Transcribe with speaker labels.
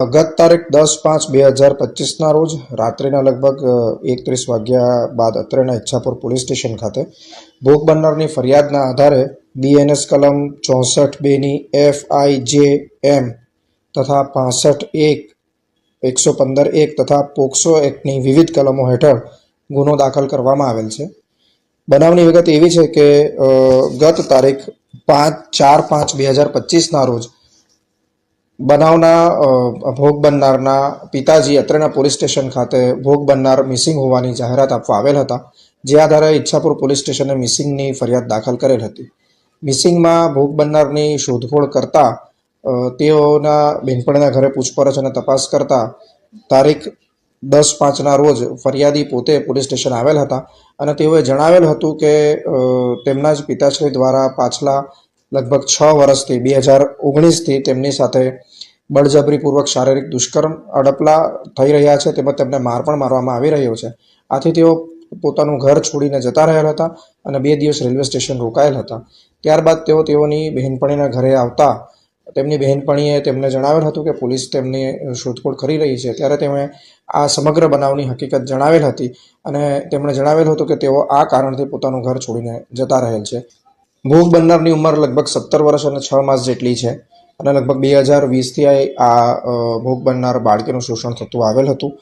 Speaker 1: ગત તારીખ 10/5/2025ના રોજ રાત્રિના લગભગ 31 વાગ્યા બાદ અત્રેના ઈચ્છાપુર પોલીસ સ્ટેશન ખાતે ભોગ બનનારની ફરિયાદના આધારે બીએનએસ કલમ 64(2) FIJM તથા 65(1) 115(1) તથા પોક્સો એક્ટની વિવિધ કલમો હેઠળ ગુનો દાખલ કરવામાં આવેલ છે. બનાવની વિગત એવી છે કે ગત તારીખ 4/5/2025ના રોજ બનાવના ભોગ બનનારના પિતાજી અત્રેના પોલીસ સ્ટેશન ખાતે ભોગ બનનાર મિસિંગ હોવાની જાહેરાત આપવા આવેલ હતા, જે આધારે ઈચ્છાપુર પોલીસ સ્ટેશને મિસિંગની ફરિયાદ દાખલ કરેલ હતી. મિસિંગમાં ભોગ બનનારની શોધખોળ કરતા તેઓના બહેનપણીના ઘરે પૂછપરછ અને તપાસ કરતા તારીખ 10/5ના રોજ ફરિયાદી પોતે પોલીસ સ્ટેશન આવેલ હતા અને તેઓએ જણાવેલ હતું કે તેમના જ પિતાશ્રી દ્વારા પાછલા લગભગ 6 વર્ષથી 2019થી તેમની સાથે બળજબરીપૂર્વક શારીરિક દુષ્કર્મ અડપલા થઈ રહ્યા છે, તેમજ તેમને માર પણ મારવામાં આવી રહ્યો છે. આથી તેઓ પોતાનું ઘર છોડીને જતા રહેલ હતા અને 2 દિવસ રેલવે સ્ટેશન રોકાયેલ હતા. ત્યારબાદ તેઓની બહેનપણીના ઘરે આવતા તેમની બહેનપણીએ તેમને જણાવેલ હતું કે પોલીસ તેમની શોધખોળ કરી રહી છે. ત્યારે તેમણે આ સમગ્ર બનાવની હકીકત જણાવેલ હતી અને તેમણે જણાવેલ હતું કે તેઓ આ કારણથી પોતાનું ઘર છોડીને જતા રહેલ છે. ભોગ બનનારની ઉંમર લગભગ 17 વર્ષ અને 6 માસ જેટલી છે અને લગભગ 2020થી આ ભોગ બનનાર બાળકીનું શોષણ થતું આવેલ હતું